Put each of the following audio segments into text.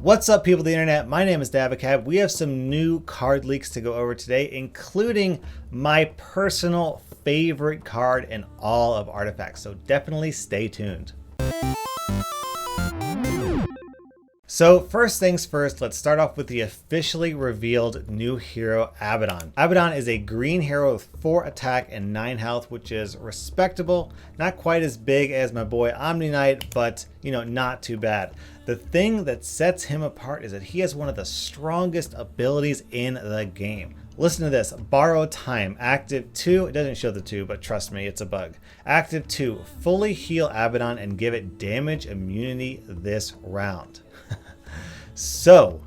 What's up, people of the internet? My name is Davacab. We have some new card leaks to go over today, including my personal favorite card in all of Artifacts, so definitely stay tuned. So first things first, let's start off with the officially revealed new hero, Abaddon. Abaddon is a green hero with 4 attack and 9 health, which is respectable. Not quite as big as my boy Omni Knight, but not too bad. The thing that sets him apart is that he has one of the strongest abilities in the game. Listen to this, borrow time, active 2, it doesn't show the 2, but trust me, it's a bug. Active 2, fully heal Abaddon and give it damage immunity this round. So,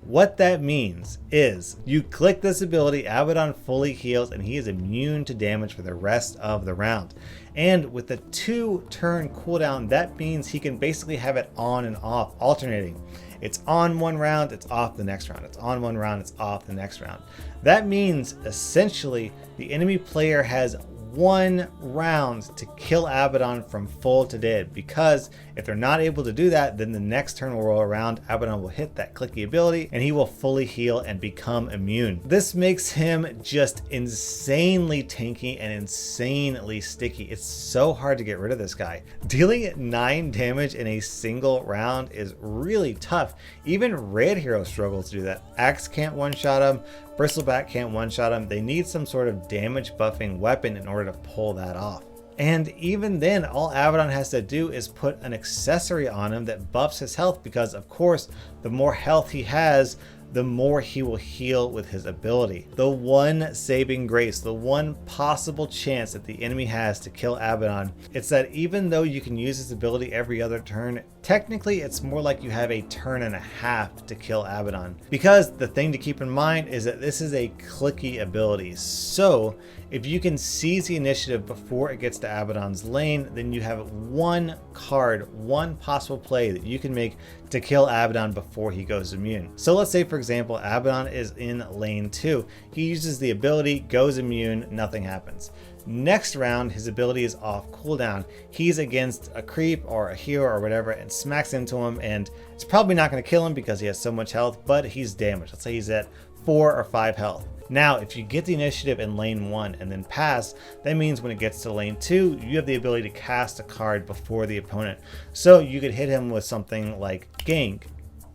what that means is you click this ability, Abaddon fully heals, and he is immune to damage for the rest of the round. And with the 2-turn cooldown, that means he can basically have it on and off, alternating. It's on one round, it's off the next round. It's on one round, it's off the next round. That means essentially the enemy player has 1 round to kill Abaddon from full to dead, because if they're not able to do that, then the next turn will roll around, Abaddon will hit that clicky ability and he will fully heal and become immune. This makes him just insanely tanky and insanely sticky. It's so hard to get rid of this guy. Dealing 9 damage in a single round is really tough. Even red heroes struggle to do that. Axe can't one-shot him, Bristleback can't one-shot him. They need some sort of damage buffing weapon in order to pull that off. And even then, all Abaddon has to do is put an accessory on him that buffs his health, because of course, the more health he has, the more he will heal with his ability. The one saving grace, the one possible chance that the enemy has to kill Abaddon, it's that even though you can use his ability every other turn, technically it's more like you have a turn and a half to kill Abaddon. Because the thing to keep in mind is that this is a clicky ability. So if you can seize the initiative before it gets to Abaddon's lane, then you have 1 card, 1 possible play that you can make to kill Abaddon before he goes immune. So let's say, for example, Abaddon is in lane 2. He uses the ability, goes immune, nothing happens. Next round, his ability is off cooldown. He's against a creep or a hero or whatever and smacks into him, and it's probably not going to kill him because he has so much health, but he's damaged. Let's say he's at 4 or 5 health. Now, if you get the initiative in lane 1 and then pass, that means when it gets to lane 2, you have the ability to cast a card before the opponent. So you could hit him with something like gank,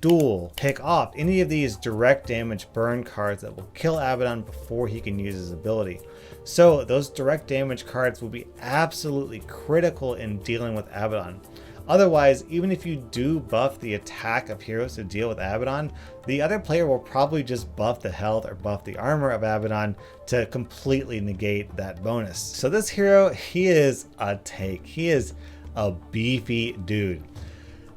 duel, pick off, any of these direct damage burn cards that will kill Abaddon before he can use his ability. So those direct damage cards will be absolutely critical in dealing with Abaddon. Otherwise, even if you do buff the attack of heroes to deal with Abaddon, the other player will probably just buff the health or buff the armor of Abaddon to completely negate that bonus. So this hero, he is a tank. He is a beefy dude.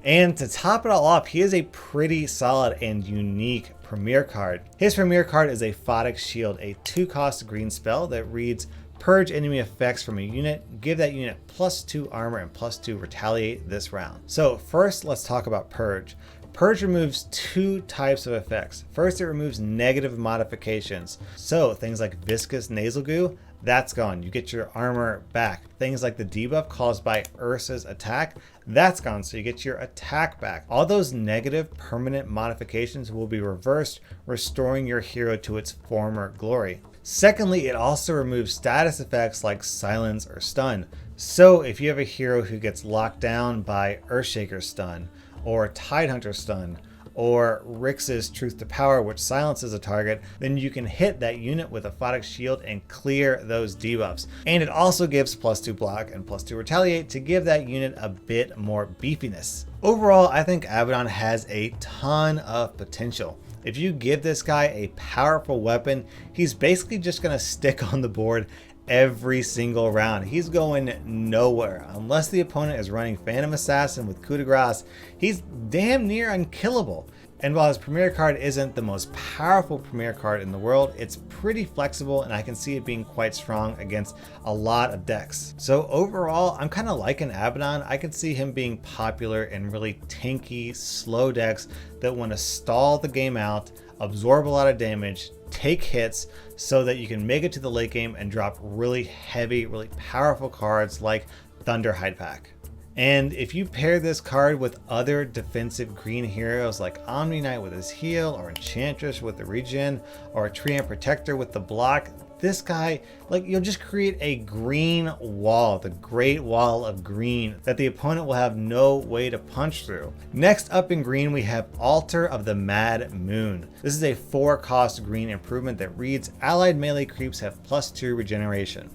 And to top it all off, he is a pretty solid and unique premier card. His premier card is a Photic Shield, a 2-cost green spell that reads, purge enemy effects from a unit, give that unit +2 armor and +2 retaliate this round. So first, let's talk about Purge. Purge removes 2 types of effects. First, it removes negative modifications. So things like viscous nasal goo, that's gone. You get your armor back. Things like the debuff caused by Ursa's attack, that's gone. So you get your attack back. All those negative permanent modifications will be reversed, restoring your hero to its former glory. Secondly, it also removes status effects like silence or stun. So if you have a hero who gets locked down by Earthshaker's stun, or Tidehunter's stun, or Rix's Truth to Power, which silences a target, then you can hit that unit with a Photic Shield and clear those debuffs. And it also gives +2 block and +2 retaliate to give that unit a bit more beefiness. Overall, I think Abaddon has a ton of potential. If you give this guy a powerful weapon, he's basically just going to stick on the board every single round. He's going nowhere. Unless the opponent is running Phantom Assassin with coup de grace, he's damn near unkillable. And while his premier card isn't the most powerful premier card in the world, it's pretty flexible and I can see it being quite strong against a lot of decks. So overall, I'm kind of liking Abaddon. I can see him being popular in really tanky, slow decks that want to stall the game out, absorb a lot of damage, take hits so that you can make it to the late game and drop really heavy, really powerful cards like Thunder Hide Pack. And if you pair this card with other defensive green heroes like Omni Knight with his heal, or Enchantress with the regen, or Treant Protector with the block, this guy, like, you'll just create a green wall, the great wall of green that the opponent will have no way to punch through. Next up in green, we have Altar of the Mad Moon. This is a 4-cost green improvement that reads, allied melee creeps have +2 regeneration.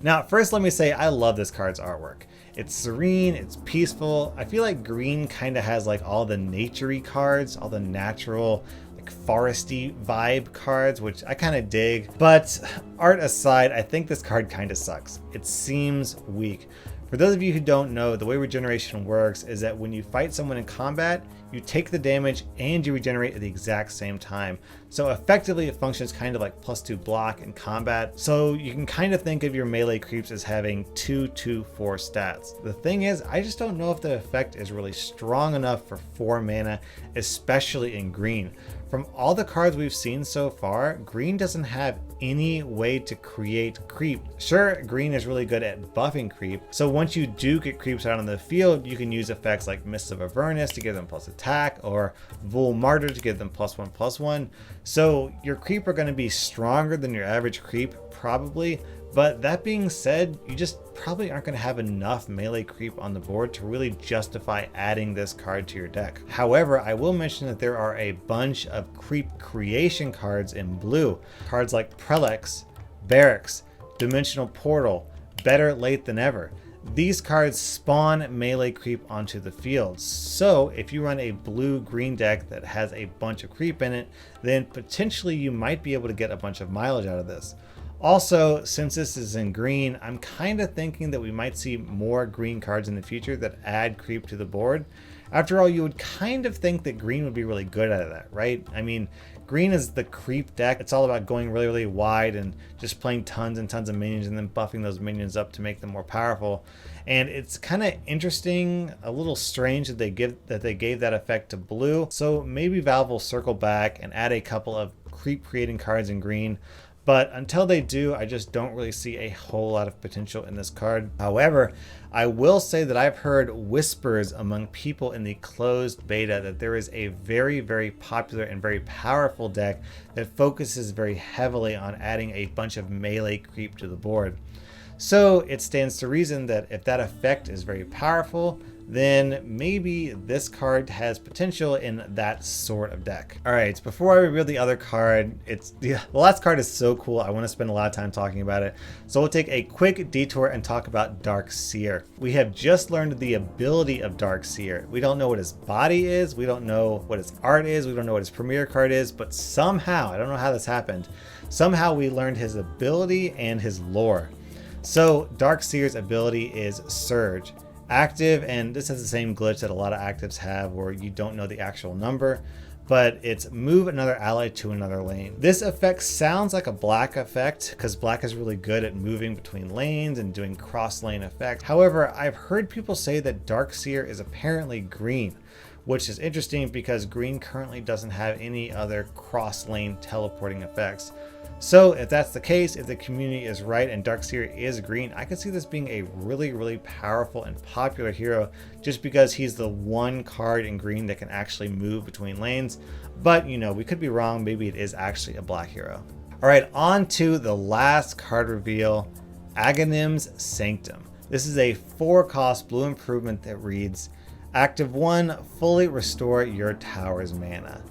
Now, first let me say I love this card's artwork. It's serene, it's peaceful. I feel like green kind of has like all the nature-y cards, all the natural, like foresty vibe cards, which I kind of dig. But art aside, I think this card kind of sucks. It seems weak. For those of you who don't know, the way regeneration works is that when you fight someone in combat, you take the damage and you regenerate at the exact same time. So effectively it functions kind of like +2 block in combat. So you can kind of think of your melee creeps as having 2/2/4 stats. The thing is, I just don't know if the effect is really strong enough for 4 mana, especially in green. From all the cards we've seen so far, green doesn't have any way to create creep. Sure, green is really good at buffing creep, so once you do get creeps out on the field, you can use effects like Mist of Avernus to give them plus attack, or Vul Martyr to give them +1/+1. So your creep are going to be stronger than your average creep, probably. But that being said, you just probably aren't going to have enough melee creep on the board to really justify adding this card to your deck. However, I will mention that there are a bunch of creep creation cards in blue. Cards like Prelex, Barracks, Dimensional Portal, Better Late Than Ever. These cards spawn melee creep onto the field. So if you run a blue-green deck that has a bunch of creep in it, then potentially you might be able to get a bunch of mileage out of this. Also, since this is in green, I'm kind of thinking that we might see more green cards in the future that add creep to the board. After all, you would kind of think that green would be really good at that, right? I mean, green is the creep deck. It's all about going really, really wide and just playing tons and tons of minions and then buffing those minions up to make them more powerful. And it's kind of interesting, a little strange that they gave that effect to blue. So maybe Valve will circle back and add a couple of creep creating cards in green. But until they do, I just don't really see a whole lot of potential in this card. However, I will say that I've heard whispers among people in the closed beta that there is a very, very popular and very powerful deck that focuses very heavily on adding a bunch of melee creep to the board. So it stands to reason that if that effect is very powerful, then maybe this card has potential in that sort of deck. All right, before I reveal the other card, the last card is so cool, I want to spend a lot of time talking about it. So we'll take a quick detour and talk about Dark Seer. We have just learned the ability of Dark Seer. We don't know what his body is, we don't know what his art is, we don't know what his premier card is, but somehow, I don't know how this happened, somehow we learned his ability and his lore. So Dark Seer's ability is Surge. Active, and this has the same glitch that a lot of actives have where you don't know the actual number, but it's move another ally to another lane. This effect sounds like a black effect because black is really good at moving between lanes and doing cross lane effects. However, I've heard people say that Dark Seer is apparently green, which is interesting because green currently doesn't have any other cross lane teleporting effects. So if that's the case, if the community is right and Dark Seer is green, I could see this being a really, really powerful and popular hero just because he's the one card in green that can actually move between lanes. But you know, we could be wrong, maybe it is actually a black hero. All right, on to the last card reveal, Aghanim's Sanctum. This is a 4-cost blue improvement that reads, Active 1, fully restore your tower's mana.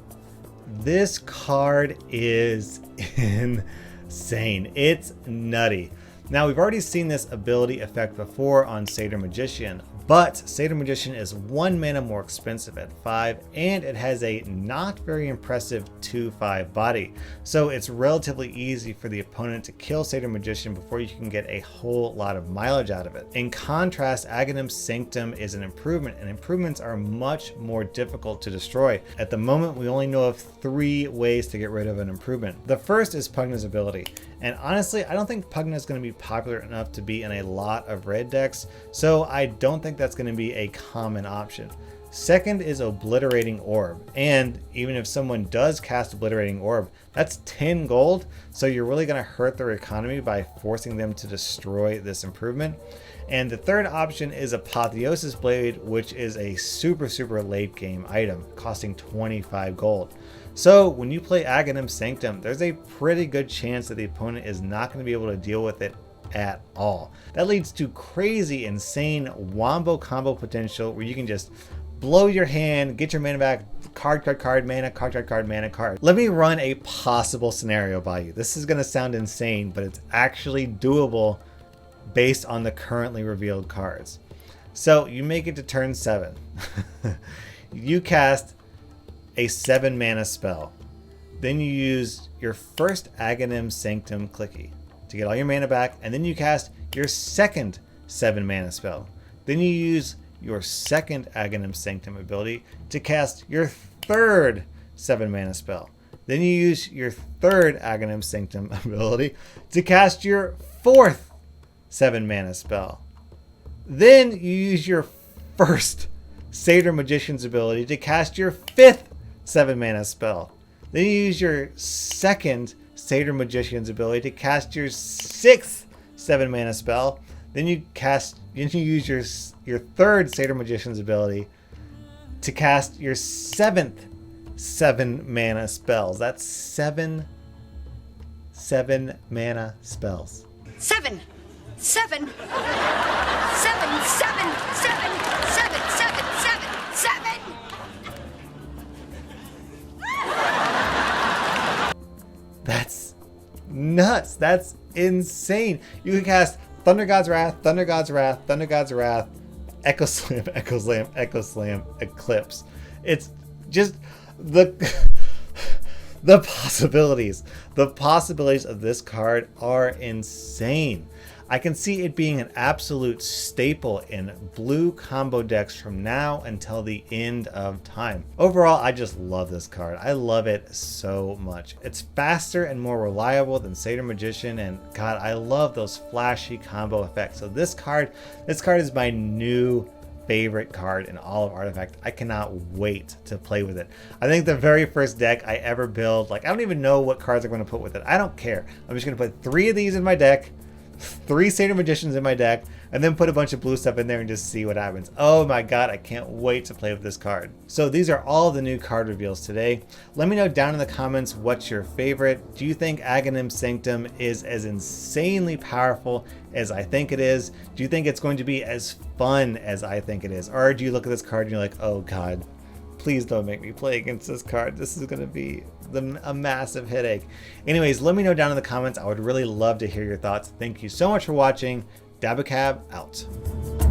This card is insane. It's nutty. Now, we've already seen this ability effect before on Satyr Magician, but Satyr Magician is 1 mana more expensive at 5, and it has a not very impressive 2/5 body. So it's relatively easy for the opponent to kill Satyr Magician before you can get a whole lot of mileage out of it. In contrast, Aghanim's Sanctum is an improvement, and improvements are much more difficult to destroy. At the moment, we only know of 3 ways to get rid of an improvement. The first is Pugna's ability. And honestly, I don't think Pugna is going to be popular enough to be in a lot of red decks, so I don't think that's going to be a common option. Second is Obliterating Orb, and even if someone does cast Obliterating Orb, that's 10 gold, so you're really going to hurt their economy by forcing them to destroy this improvement. And the third option is Apotheosis Blade, which is a super late game item, costing 25 gold. So when you play Aghanim Sanctum, there's a pretty good chance that the opponent is not going to be able to deal with it at all. That leads to crazy, insane wombo combo potential where you can just blow your hand, get your mana back, card, mana, card, mana, card. Let me run a possible scenario by you. This is going to sound insane, but it's actually doable based on the currently revealed cards. So you make it to turn 7. You cast a 7 mana spell. Then you use your first Aghanim Sanctum clicky to get all your mana back, and then you cast your second 7 mana spell. Then you use your second Aghanim Sanctum ability to cast your third 7 mana spell. Then you use your third Aghanim Sanctum ability to cast your fourth 7 mana spell. Then you use your first Satyr Magician's ability to cast your fifth 7 mana spell. Then you use your second Satyr Magician's ability to cast your sixth 7 mana spell. Then you use your third Satyr Magician's ability to cast your seventh 7 mana spells. That's seven mana spells. Seven. 7 7 7 7. That's nuts. That's insane. You can cast Thunder God's Wrath, Thunder God's Wrath, Thunder God's Wrath, Echo Slam, Echo Slam, Echo Slam, Eclipse. It's just the possibilities. The possibilities of this card are insane. I can see it being an absolute staple in blue combo decks from now until the end of time. Overall, I just love this card. I love it so much. It's faster and more reliable than Satyr Magician, and God, I love those flashy combo effects. So this card is my new favorite card in all of Artifact. I cannot wait to play with it. I think the very first deck I ever build, like I don't even know what cards I'm going to put with it. I don't care. I'm just going to put 3 of these in my deck, 3 Satyr Magicians in my deck, and then put a bunch of blue stuff in there and just see what happens. Oh my god, I can't wait to play with this card. So these are all the new card reveals today. Let me know down in the comments what's your favorite. Do you think Aghanim Sanctum is as insanely powerful as I think it is? Do you think it's going to be as fun as I think it is? Or do you look at this card and you're like, oh god, please don't make me play against this card. This is going to be a massive headache. Anyways, let me know down in the comments. I would really love to hear your thoughts. Thank you so much for watching. Dabacab out.